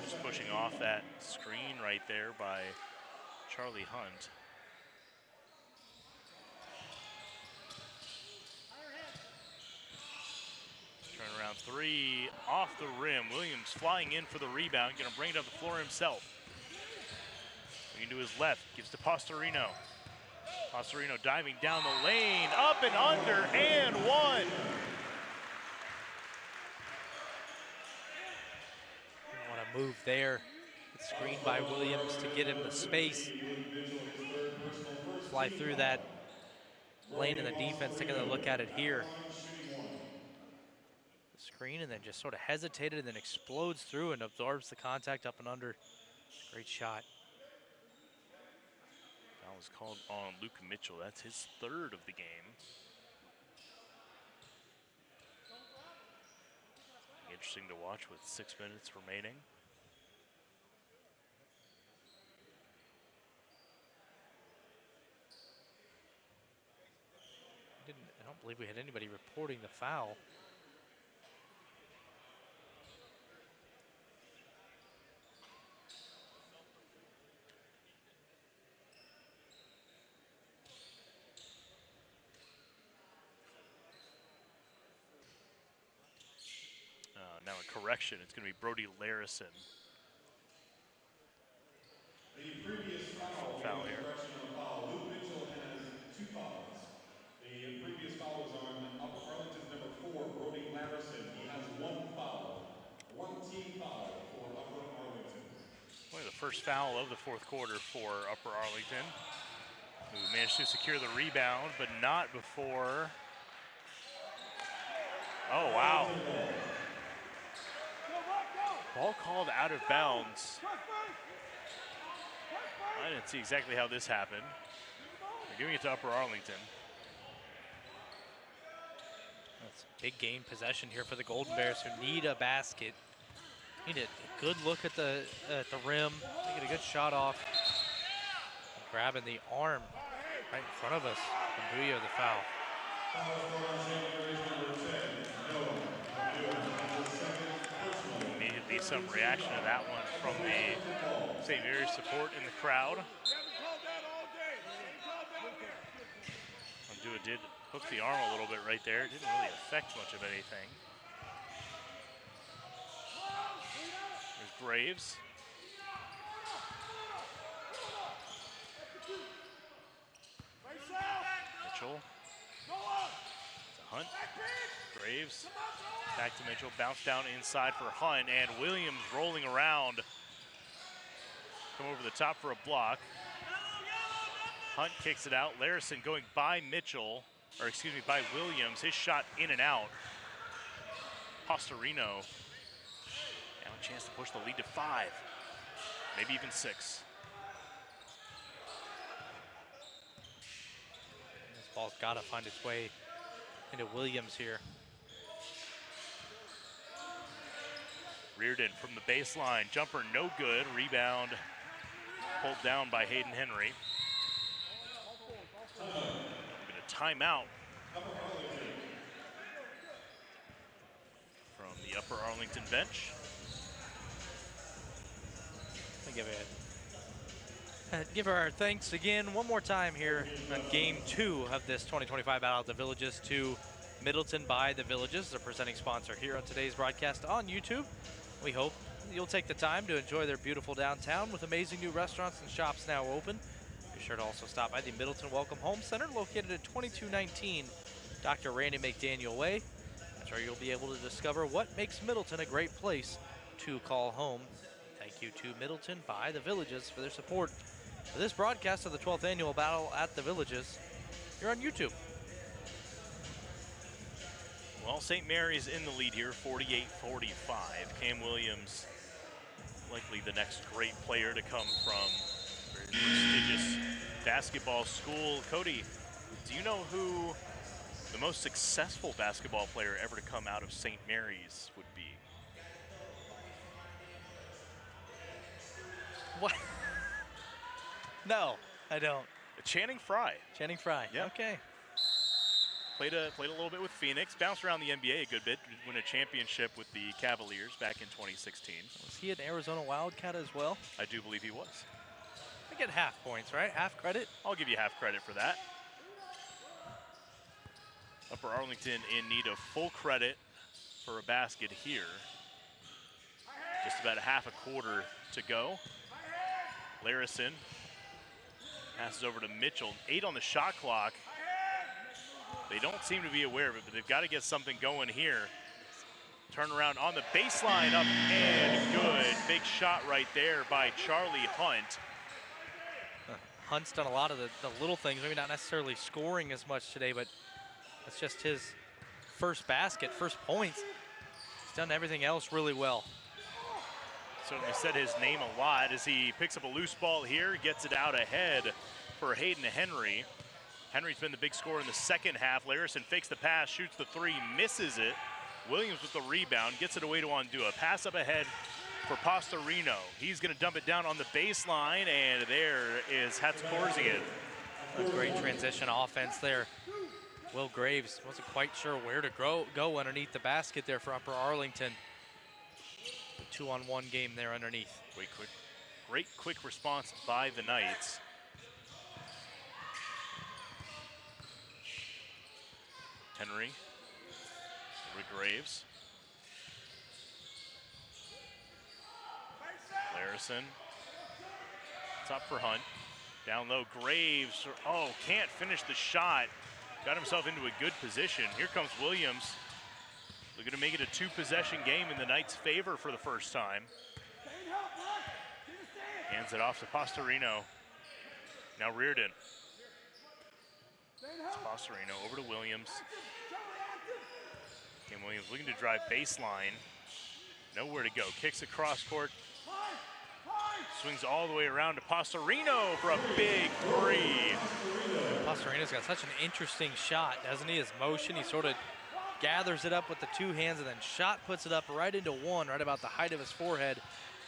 [SPEAKER 1] Just pushing off that screen right there by Charlie Hunt. Turnaround 3 off the rim. Williams flying in for the rebound, gonna bring it up the floor himself. Looking to his left, gives to Pastorino. Pastorino diving down the lane, up and under, and one.
[SPEAKER 2] Want to move there. Screened by Williams to get him the space. Fly through that lane in the defense, taking a look at it here. The screen and then just sort of hesitated and then explodes through and absorbs the contact up and under. Great shot.
[SPEAKER 1] That was called on Luke Mitchell. That's his third of the game. Interesting to watch with 6 minutes remaining.
[SPEAKER 2] I don't believe we had anybody reporting the foul.
[SPEAKER 1] Now a correction, it's going to be Brody Larison.
[SPEAKER 6] The previous foul
[SPEAKER 1] here.
[SPEAKER 6] Luke Mitchell has 2 fouls. The previous foul was on Upper Arlington's number 4, Brody Larison. He has 1 foul. 1 team foul for Upper Arlington.
[SPEAKER 1] Only the first foul of the fourth quarter for Upper Arlington, who managed to secure the rebound, but not before. Oh, wow. Ball called out of bounds. I didn't see exactly how this happened. They're giving it to Upper Arlington.
[SPEAKER 2] That's a big game possession here for the Golden Bears, who need a basket. Need a good look at the rim, making a good shot off. Grabbing the arm right in front of us. And Buya the foul.
[SPEAKER 1] Immediately some reaction to that one from the St. Mary's support in the crowd. Ondua did Hooked the arm a little bit right there. Didn't really affect much of anything. There's Graves. Mitchell. To Hunt. Graves. Back to Mitchell. Bounce down inside for Hunt. And Williams rolling around. Come over the top for a block. Hunt kicks it out. Larison going by Mitchell, or excuse me, by Williams. His shot in and out. Pastorino. Now a chance to push the lead to 5, maybe even 6.
[SPEAKER 2] This ball's got to find its way into Williams here.
[SPEAKER 1] Reardon from the baseline. Jumper no good. Rebound pulled down by Hayden Henry. Going to timeout from the Upper Arlington bench.
[SPEAKER 2] Give our thanks again one more time here on Game 2 of this 2025 Battle of the Villages to Middleton by the Villages, the presenting sponsor here on today's broadcast on YouTube. We hope you'll take the time to enjoy their beautiful downtown with amazing new restaurants and shops now open. Be sure to also stop by the Middleton Welcome Home Center located at 2219 Dr. Randy McDaniel Way. I'm sure you'll be able to discover what makes Middleton a great place to call home. Thank you to Middleton by the Villages for their support for this broadcast of the 12th Annual Battle at the Villages here on YouTube.
[SPEAKER 1] Well, St. Mary's in the lead here, 48-45. Cam Williams, likely the next great player to come from a very prestigious basketball school. Cody, do you know who the most successful basketball player ever to come out of St. Mary's would be?
[SPEAKER 2] What? No, I don't.
[SPEAKER 1] Channing Frye.
[SPEAKER 2] Channing Frye.
[SPEAKER 1] Yeah.
[SPEAKER 2] Okay.
[SPEAKER 1] Played a little bit with Phoenix, bounced around the NBA a good bit, won a championship with the Cavaliers back in 2016.
[SPEAKER 2] Was he an Arizona Wildcat as well?
[SPEAKER 1] I do believe he was.
[SPEAKER 2] I get half points, right? Half credit?
[SPEAKER 1] I'll give you half credit for that. Upper Arlington in need of full credit for a basket here. Just about a half a quarter to go. Larison passes over to Mitchell. 8 on the shot clock. They don't seem to be aware of it, but they've got to get something going here. Turn around on the baseline, up and good. Big shot right there by Charlie Hunt.
[SPEAKER 2] Hunt's done a lot of the little things, maybe not necessarily scoring as much today, but that's just his first basket, first points. He's done everything else really well.
[SPEAKER 1] Certainly said his name a lot as he picks up a loose ball here, gets it out ahead for Hayden Henry. Henry's been the big scorer in the second half. Larison fakes the pass, shoots the 3, misses it. Williams with the rebound, gets it away to Ondua. Pass up ahead for Pastorino. He's going to dump it down on the baseline, and there is Hatzkorzian.
[SPEAKER 2] A great transition offense there. Will Graves wasn't quite sure where to go underneath the basket there for Upper Arlington. The 2-on-1 game there underneath.
[SPEAKER 1] Great quick response by the Knights. Henry, Graves. Larison, top for Hunt. Down low, Graves, can't finish the shot. Got himself into a good position. Here comes Williams. Looking to make it a 2-possession game in the Knights' favor for the first time. Hands it off to Pastorino. Now Reardon. It's Pastorino over to Williams. Cam Williams looking to drive baseline. Nowhere to go. Kicks across court. Swings all the way around to Pastorino for a big 3.
[SPEAKER 2] Pastorino's got such an interesting shot, doesn't he? His motion, he sort of gathers it up with the 2 hands and then puts it up right into 1, right about the height of his forehead.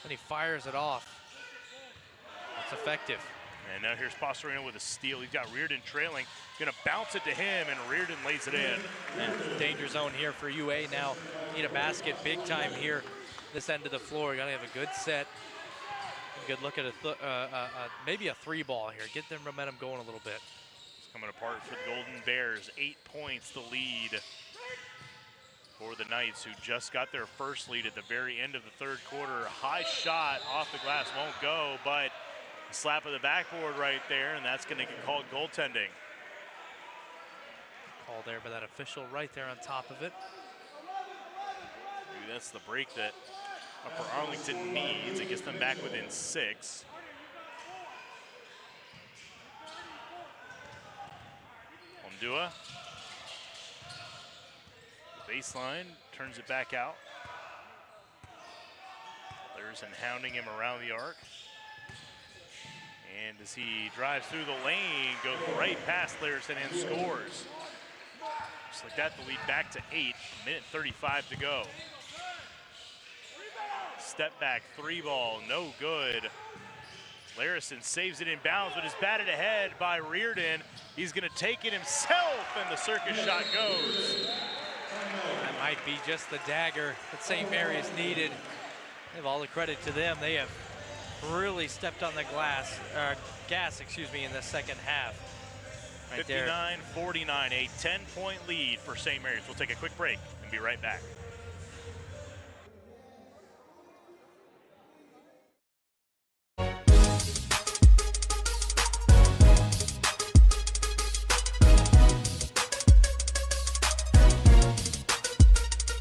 [SPEAKER 2] Then he fires it off. It's effective.
[SPEAKER 1] And now here's Pastorino with a steal. He's got Reardon trailing. Gonna bounce it to him, and Reardon lays it in.
[SPEAKER 2] And danger zone here for UA now. Need a basket big time here. This end of the floor, you gotta have a good set. A good look at maybe a 3 ball here. Get their momentum going a little bit.
[SPEAKER 1] coming apart for the Golden Bears. 8 points the lead for the Knights, who just got their first lead at the very end of the third quarter. High shot off the glass, won't go, but a slap of the backboard right there, and that's going to get called goaltending.
[SPEAKER 2] Call there by that official right there on top of it.
[SPEAKER 1] Maybe that's the break that Upper Arlington needs. It gets them back within 6. Ondua. Baseline, turns it back out. Larson hounding him around the arc. And as he drives through the lane, goes right past Larson and scores. Just like that, the lead back to 8, minute 35 to go. Step back, 3-ball, no good. Larson saves it in bounds, but is batted ahead by Reardon. He's gonna take it himself, and the circus shot goes.
[SPEAKER 2] That might be just the dagger that St. Mary's needed. They have all the credit to them. They have really stepped on the gas, in the second half. Right
[SPEAKER 1] 59-49, a 10-point lead for St. Mary's. We'll take a quick break and be right back.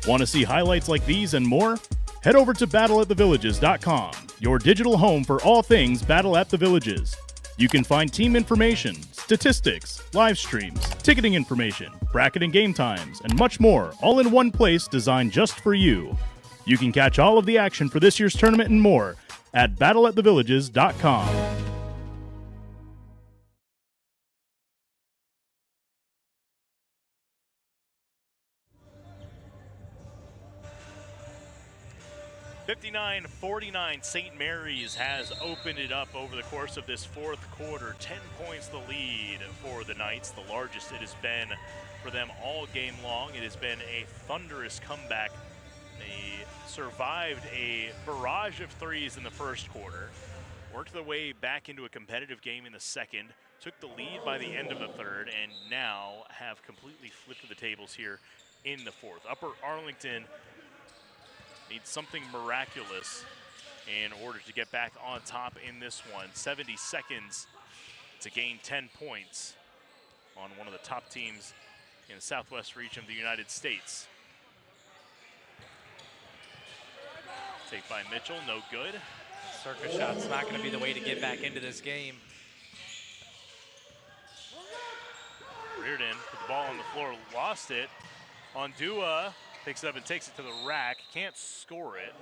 [SPEAKER 1] Want to see highlights like these and more? Head over to battleatthevillages.com, your digital home for all things Battle at the Villages. You can find team information, statistics, live streams, ticketing information, bracket and game times, and much more, all in one place designed just for you. You can catch all of the action for this year's tournament and more at battleatthevillages.com. (59-49), St. Mary's has opened it up over the course of this fourth quarter. 10 points the lead for the Knights, the largest it has been for them all game long. It has been a thunderous comeback. They survived a barrage of threes in the first quarter, worked their way back into a competitive game in the second, took the lead by the end of the third, and now have completely flipped the tables here in the fourth. Upper Arlington needs something miraculous in order to get back on top in this one. 70 seconds to gain 10 points on one of the top teams in the southwest region of the United States. Take by Mitchell, no good.
[SPEAKER 2] Circus shot's not going to be the way to get back into this game.
[SPEAKER 1] Reardon put the ball on the floor, lost it. Ondua picks it up and takes it to the rack. Can't score it.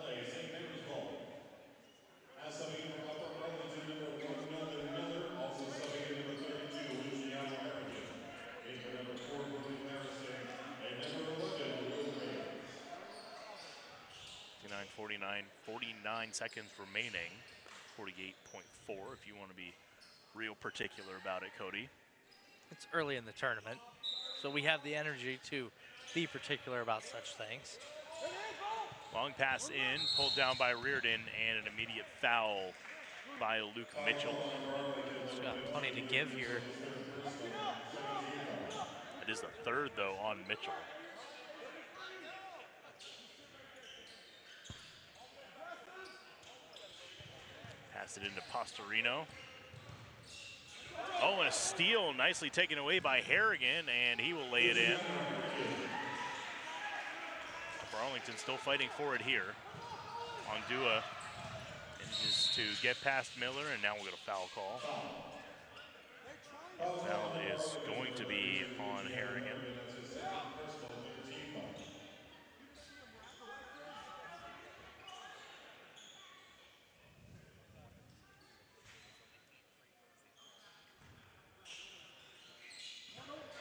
[SPEAKER 1] (49) 49 seconds remaining. 48.4 if you want to be real particular about it, Cody.
[SPEAKER 2] It's early in the tournament, so we have the energy to be particular about such things.
[SPEAKER 1] Long pass in, pulled down by Reardon, and an immediate foul by Luke Mitchell.
[SPEAKER 2] He's got plenty to give here.
[SPEAKER 1] It is the third, though, on Mitchell. Pass it into Pastorino. Oh, and a steal nicely taken away by Harrigan, and he will lay it in. Arlington still fighting for it here. Ondua manages to get past Miller, and now we'll get a foul call. Foul is going to be on Harrigan.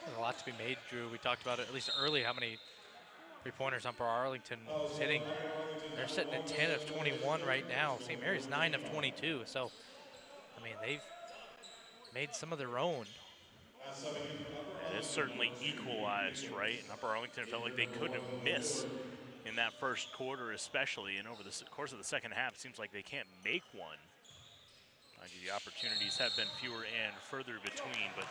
[SPEAKER 2] There's a lot to be made, Drew. We talked about it at least early, how many three-pointers Upper Arlington is hitting. They're sitting at 10 of 21 right now. St. Mary's 9 of 22. So, I mean, they've made some of their own.
[SPEAKER 1] It is certainly equalized, right? And Upper Arlington felt like they couldn't miss in that first quarter especially. And over the course of the second half, it seems like they can't make one. The opportunities have been fewer and further between, but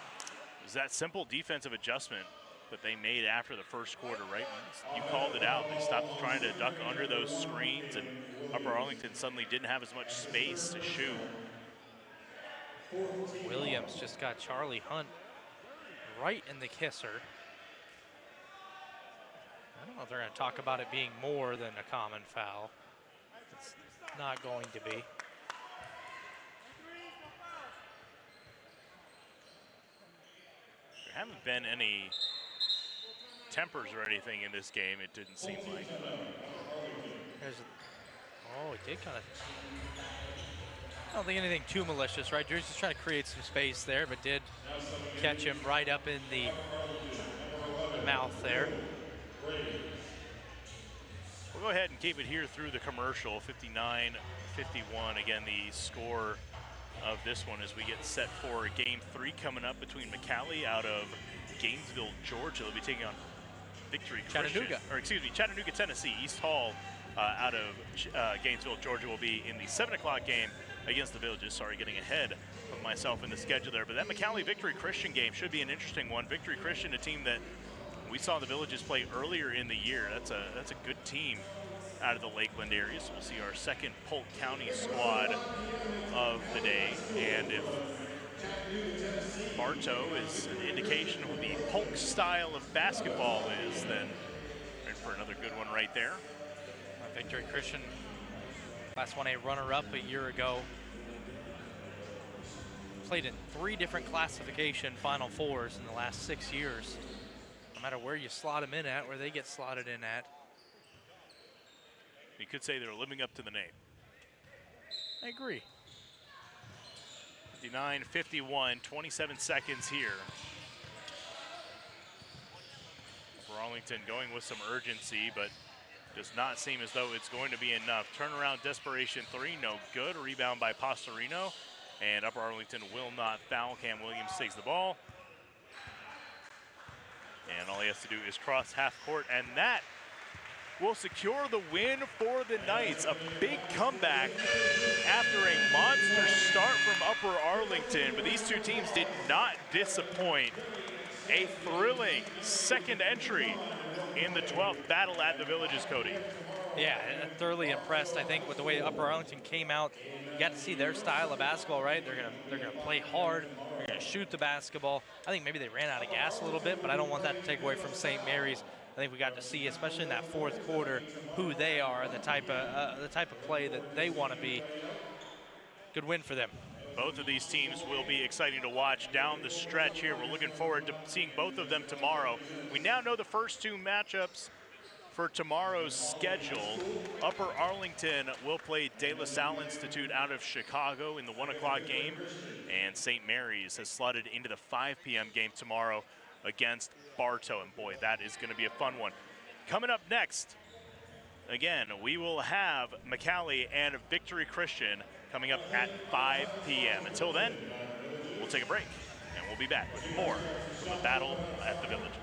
[SPEAKER 1] was that simple defensive adjustment that they made after the first quarter, right? You called it out. They stopped trying to duck under those screens, and Upper Arlington suddenly didn't have as much space to shoot.
[SPEAKER 2] Williams just got Charlie Hunt right in the kisser. I don't know if they're going to talk about it being more than a common foul. It's not going to be.
[SPEAKER 1] There haven't been any tempers or anything in this game, it didn't seem like.
[SPEAKER 2] Oh, he did kind of. I don't think anything too malicious, right? Drew's just trying to create some space there, but did catch him right up in the mouth there.
[SPEAKER 1] We'll go ahead and keep it here through the commercial. 59-51. Again, the score of this one as we get set for game 3 coming up between McCallie out of Gainesville, Georgia. They'll be taking on Victory
[SPEAKER 2] Chattanooga.
[SPEAKER 1] Chattanooga, Tennessee. East Hall out of Gainesville, Georgia will be in the 7 o'clock game against the Villages. Sorry, getting ahead of myself in the schedule there. But that McCallie Victory Christian game should be an interesting one. Victory Christian, a team that we saw the Villages play earlier in the year. That's a good team out of the Lakeland area. So we'll see our second Polk County squad of the day. And if Bartow is an indication of what the Polk style of basketball is, then we're in for another good one right there.
[SPEAKER 2] Victory Christian, Class 1A runner-up a year ago. Played in 3 different classification Final Fours in the last 6 years. No matter where you slot them in at, where they get slotted in at.
[SPEAKER 1] You could say they're living up to the name.
[SPEAKER 2] I agree.
[SPEAKER 1] 59-51, 27 seconds here. For Arlington going with some urgency, but does not seem as though it's going to be enough. Turnaround desperation 3, no good. Rebound by Pastorino, and Upper Arlington will not foul. Cam Williams takes the ball. And all he has to do is cross half court, and that will secure the win for the Knights. A big comeback after a monster start from Upper Arlington, but these two teams did not disappoint. A thrilling second entry in the 12th battle at the Villages, Cody.
[SPEAKER 2] Yeah, thoroughly impressed, I think, with the way Upper Arlington came out. You got to see their style of basketball, right? They're gonna play hard. They're gonna shoot the basketball. I think maybe they ran out of gas a little bit, but I don't want that to take away from St. Mary's. I think we got to see, especially in that 4th quarter, who they are and the type of play that they want to be. Good win for them.
[SPEAKER 1] Both of these teams will be exciting to watch down the stretch here. We're looking forward to seeing both of them tomorrow. We now know the first 2 matchups for tomorrow's schedule. Upper Arlington will play De La Salle Institute out of Chicago in the 1 o'clock game, and St. Mary's has slotted into the 5 p.m. game tomorrow against Bartow, and boy, that is going to be a fun one. Coming up next, again, we will have McCallie and Victory Christian coming up at 5 p.m. Until then, we'll take a break, and we'll be back with more from the Battle at the Villages.